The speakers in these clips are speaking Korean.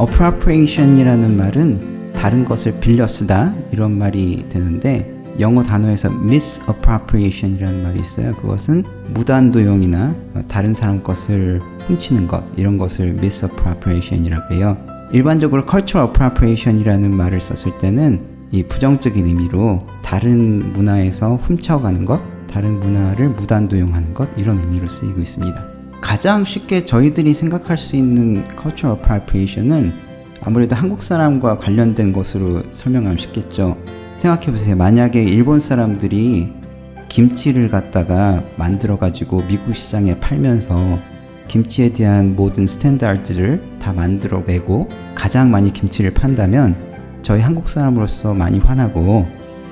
appropriation이라는 말은 다른 것을 빌려 쓰다 이런 말이 되는데 영어 단어에서 misappropriation이라는 말이 있어요. 그것은 무단도용이나 다른 사람 것을 훔치는 것 이런 것을 misappropriation이라고 해요. 일반적으로 cultural appropriation이라는 말을 썼을 때는 이 부정적인 의미로 다른 문화에서 훔쳐가는 것, 다른 문화를 무단도용하는 것 이런 의미로 쓰이고 있습니다. 가장 쉽게 저희들이 생각할 수 있는 cultural appropriation은 아무래도 한국 사람과 관련된 것으로 설명하면 쉽겠죠. 생각해보세요. 만약에 일본 사람들이 김치를 갖다가 만들어가지고 미국 시장에 팔면서 김치에 대한 모든 스탠다드를 다 만들어내고 가장 많이 김치를 판다면 저희 한국 사람으로서 많이 화나고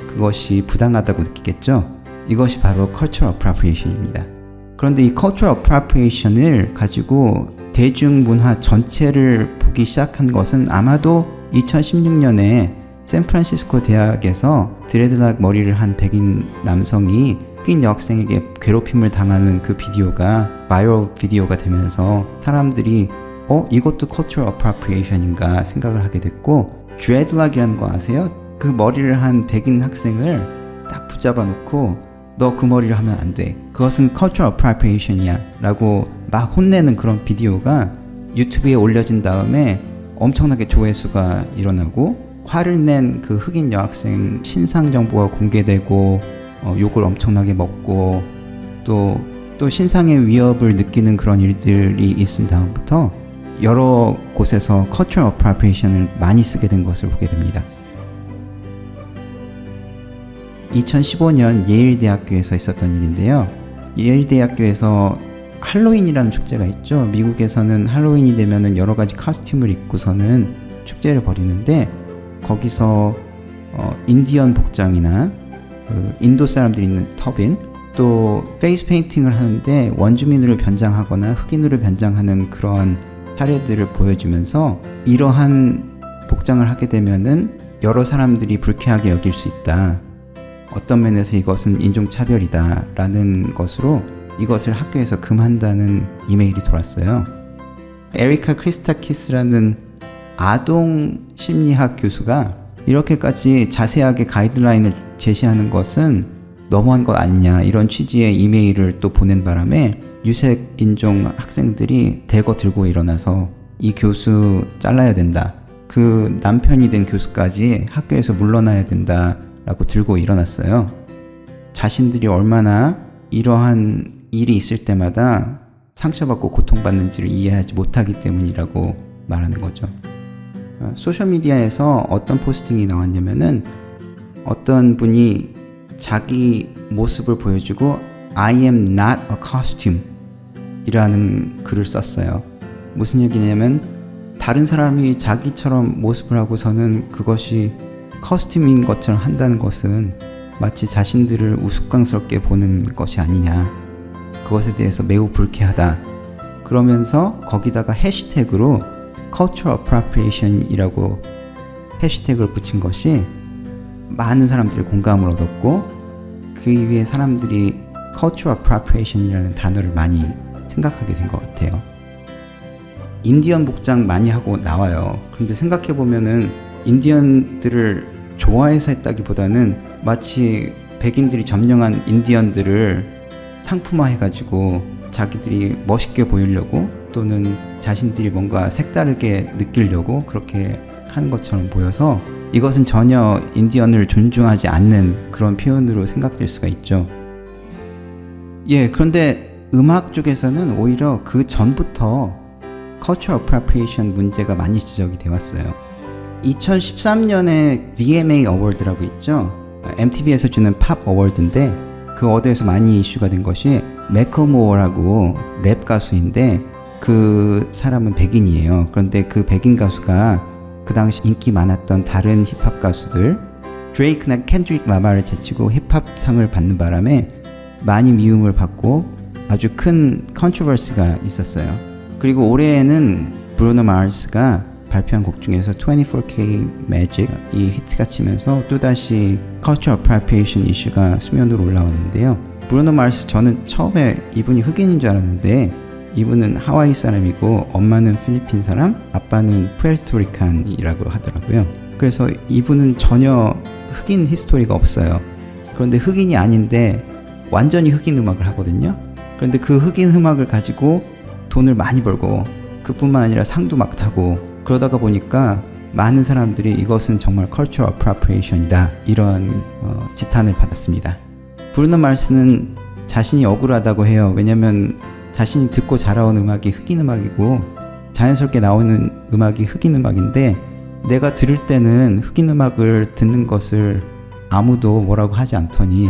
그것이 부당하다고 느끼겠죠. 이것이 바로 cultural appropriation입니다. 그런데 이 cultural appropriation을 가지고 대중문화 전체를 보기 시작한 것은 아마도 2016년에 샌프란시스코 대학에서 드레드락 머리를 한 백인 남성이 흑인 여학생에게 괴롭힘을 당하는 그 비디오가 바이럴 비디오가 되면서 사람들이 이것도 cultural appropriation인가 생각을 하게 됐고 드레드락이라는 거 아세요? 그 머리를 한 백인 학생을 딱 붙잡아 놓고 너 그 머리를 하면 안 돼. 그것은 cultural appropriation이야 라고 막 혼내는 그런 비디오가 유튜브에 올려진 다음에 엄청나게 조회수가 일어나고 화를 낸 그 흑인 여학생 신상 정보가 공개되고 욕을 엄청나게 먹고 또 신상의 위협을 느끼는 그런 일들이 있은 다음부터 여러 곳에서 cultural appropriation을 많이 쓰게 된 것을 보게 됩니다. 2015년 예일대학교에서 있었던 일인데요. 예일대학교에서 할로윈이라는 축제가 있죠. 미국에서는 할로윈이 되면은 여러 가지 코스튬을 입고서는 축제를 벌이는데 거기서 인디언 복장이나 인도 사람들이 있는 터빈 또 페이스 페인팅을 하는데 원주민으로 변장하거나 흑인으로 변장하는 그런 사례들을 보여주면서 이러한 복장을 하게 되면은 여러 사람들이 불쾌하게 여길 수 있다. 어떤 면에서 이것은 인종차별이다 라는 것으로 이것을 학교에서 금한다는 이메일이 돌았어요. 에리카 크리스타키스라는 아동 심리학 교수가 이렇게까지 자세하게 가이드라인을 제시하는 것은 너무한 것 아니냐 이런 취지의 이메일을 또 보낸 바람에 유색 인종 학생들이 대거 들고 일어나서 이 교수 잘라야 된다. 그 남편이 된 교수까지 학교에서 물러나야 된다 라고 들고 일어났어요. 자신들이 얼마나 이러한 일이 있을 때마다 상처받고 고통받는지를 이해하지 못하기 때문이라고 말하는 거죠. 소셜미디어에서 어떤 포스팅이 나왔냐면은 어떤 분이 자기 모습을 보여주고 I am not a costume 이라는 글을 썼어요. 무슨 얘기냐면 다른 사람이 자기처럼 모습을 하고서는 그것이 커스튬인 것처럼 한다는 것은 마치 자신들을 우스꽝스럽게 보는 것이 아니냐. 그것에 대해서 매우 불쾌하다. 그러면서 거기다가 해시태그로 cultural appropriation이라고 해시태그를 붙인 것이 많은 사람들이 공감을 얻었고 그 이후에 사람들이 cultural appropriation이라는 단어를 많이 생각하게 된 것 같아요. 인디언 복장 많이 하고 나와요. 그런데 생각해보면은 인디언들을 좋아해서 했다기보다는 마치 백인들이 점령한 인디언들을 상품화해가지고 자기들이 멋있게 보이려고 또는 자신들이 뭔가 색다르게 느끼려고 그렇게 하는 것처럼 보여서 이것은 전혀 인디언을 존중하지 않는 그런 표현으로 생각될 수가 있죠. 그런데 음악 쪽에서는 오히려 그 전부터 cultural appropriation 문제가 많이 지적이 되어 왔어요. 2013년에 VMA 어워드라고 있죠. MTV에서 주는 팝 어워드인데 그 어워드에서 많이 이슈가 된 것이 매클모어라고 랩 가수인데 그 사람은 백인이에요. 그런데 그 백인 가수가 그 당시 인기 많았던 다른 힙합 가수들 드레이크나 켄드릭 라마를 제치고 힙합상을 받는 바람에 많이 미움을 받고 아주 큰 컨트로버시가 있었어요. 그리고 올해에는 브루노 마르스가 발표한 곡 중에서 24K Magic 이 히트가 치면서 또다시 cultural appropriation 이슈가 수면으로 올라왔는데요. 브루노 마르스 저는 처음에 이분이 흑인인 줄 알았는데 이분은 하와이 사람이고 엄마는 필리핀 사람, 아빠는 푸에르토리칸이라고 하더라고요. 그래서 이분은 전혀 흑인 히스토리가 없어요. 그런데 흑인이 아닌데 완전히 흑인 음악을 하거든요. 그런데 그 흑인 음악을 가지고 돈을 많이 벌고 그뿐만 아니라 상도 막 타고 그러다가 보니까 많은 사람들이 이것은 정말 cultural appropriation이다 이런 지탄을 받았습니다. 브루노 마스는 자신이 억울하다고 해요. 왜냐면 자신이 듣고 자라온 음악이 흑인 음악이고 자연스럽게 나오는 음악이 흑인 음악인데 내가 들을 때는 흑인 음악을 듣는 것을 아무도 뭐라고 하지 않더니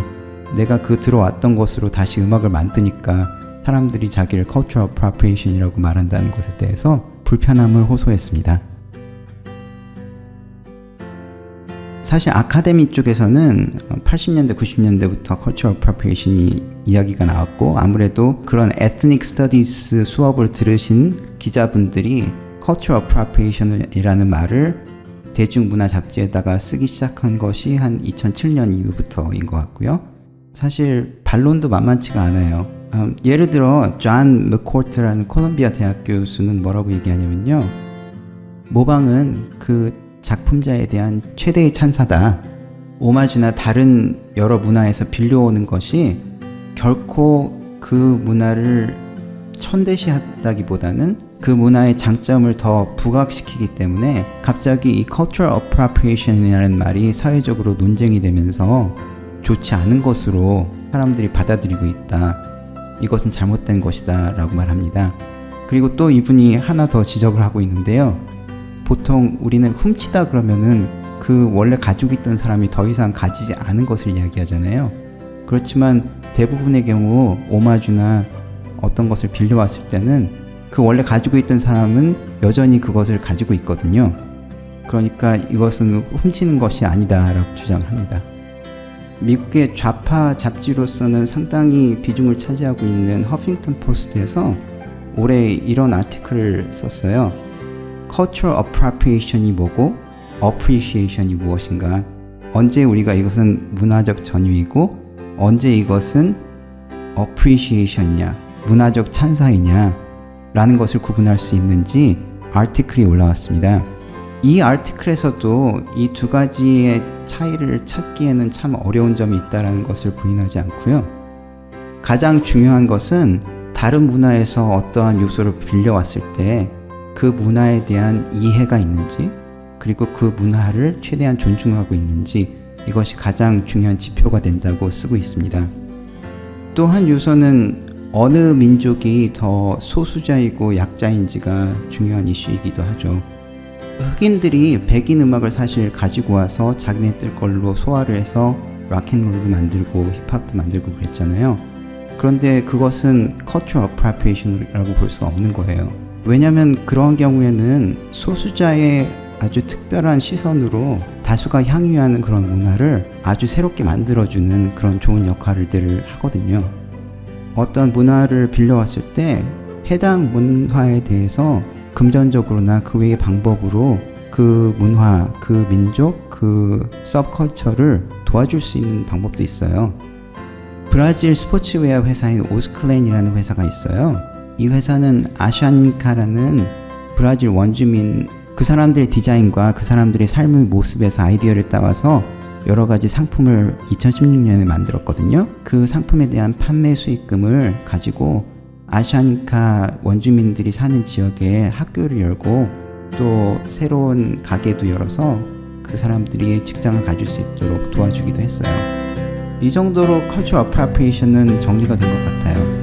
내가 그 들어왔던 것으로 다시 음악을 만드니까 사람들이 자기를 cultural appropriation이라고 말한다는 것에 대해서 불편함을 호소했습니다. 사실 아카데미 쪽에서는 80년대, 90년대부터 cultural appropriation이 이야기가 나왔고 아무래도 그런 ethnic studies 수업을 들으신 기자분들이 cultural appropriation이라는 말을 대중문화 잡지에다가 쓰기 시작한 것이 한 2007년 이후부터인 것 같고요. 사실 반론도 만만치가 않아요. 예를 들어 존 맥코트라는 콜롬비아 대학 교수는 뭐라고 얘기하냐면요. 모방은 그 작품자에 대한 최대의 찬사다. 오마주나 다른 여러 문화에서 빌려오는 것이 결코 그 문화를 천대시하다기보다는 그 문화의 장점을 더 부각시키기 때문에 갑자기 이 cultural appropriation이라는 말이 사회적으로 논쟁이 되면서 좋지 않은 것으로 사람들이 받아들이고 있다. 이것은 잘못된 것이다 라고 말합니다. 그리고 또 이분이 하나 더 지적을 하고 있는데요. 보통 우리는 훔치다 그러면은 그 원래 가지고 있던 사람이 더 이상 가지지 않은 것을 이야기하잖아요. 그렇지만 대부분의 경우 오마주나 어떤 것을 빌려왔을 때는 그 원래 가지고 있던 사람은 여전히 그것을 가지고 있거든요. 그러니까 이것은 훔치는 것이 아니다 라고 주장합니다. 미국의 좌파 잡지로서는 상당히 비중을 차지하고 있는 허핑턴 포스트에서 올해 이런 아티클을 썼어요. Cultural appropriation이 뭐고 appreciation이 무엇인가, 언제 우리가 이것은 문화적 전유이고 언제 이것은 appreciation이냐, 문화적 찬사이냐 라는 것을 구분할 수 있는지 아티클이 올라왔습니다. 이 아티클에서도 이 두 가지의 차이를 찾기에는 참 어려운 점이 있다는 것을 부인하지 않고요. 가장 중요한 것은 다른 문화에서 어떠한 요소를 빌려왔을 때 그 문화에 대한 이해가 있는지, 그리고 그 문화를 최대한 존중하고 있는지, 이것이 가장 중요한 지표가 된다고 쓰고 있습니다. 또 한 요소는 어느 민족이 더 소수자이고 약자인지가 중요한 이슈이기도 하죠. 흑인들이 백인 음악을 사실 가지고 와서 자기네들 걸로 소화를 해서 락앤롤도 만들고 힙합도 만들고 그랬잖아요. 그런데 그것은 cultural appropriation이라고 볼 수 없는 거예요. 왜냐하면 그런 경우에는 소수자의 아주 특별한 시선으로 다수가 향유하는 그런 문화를 아주 새롭게 만들어주는 그런 좋은 역할들을 하거든요. 어떤 문화를 빌려왔을 때 해당 문화에 대해서 금전적으로나 그 외의 방법으로 그 문화, 그 민족, 그 서브컬처를 도와줄 수 있는 방법도 있어요. 브라질 스포츠웨어 회사인 오스클랜이라는 회사가 있어요. 이 회사는 아샨카라는 브라질 원주민, 그 사람들의 디자인과 그 사람들의 삶의 모습에서 아이디어를 따와서 여러 가지 상품을 2016년에 만들었거든요. 그 상품에 대한 판매 수익금을 가지고 아샨카 원주민들이 사는 지역에 학교를 열고 또 새로운 가게도 열어서 그 사람들이 직장을 가질 수 있도록 도와주기도 했어요. 이 정도로 cultural appropriation은 정리가 된 것 같아요.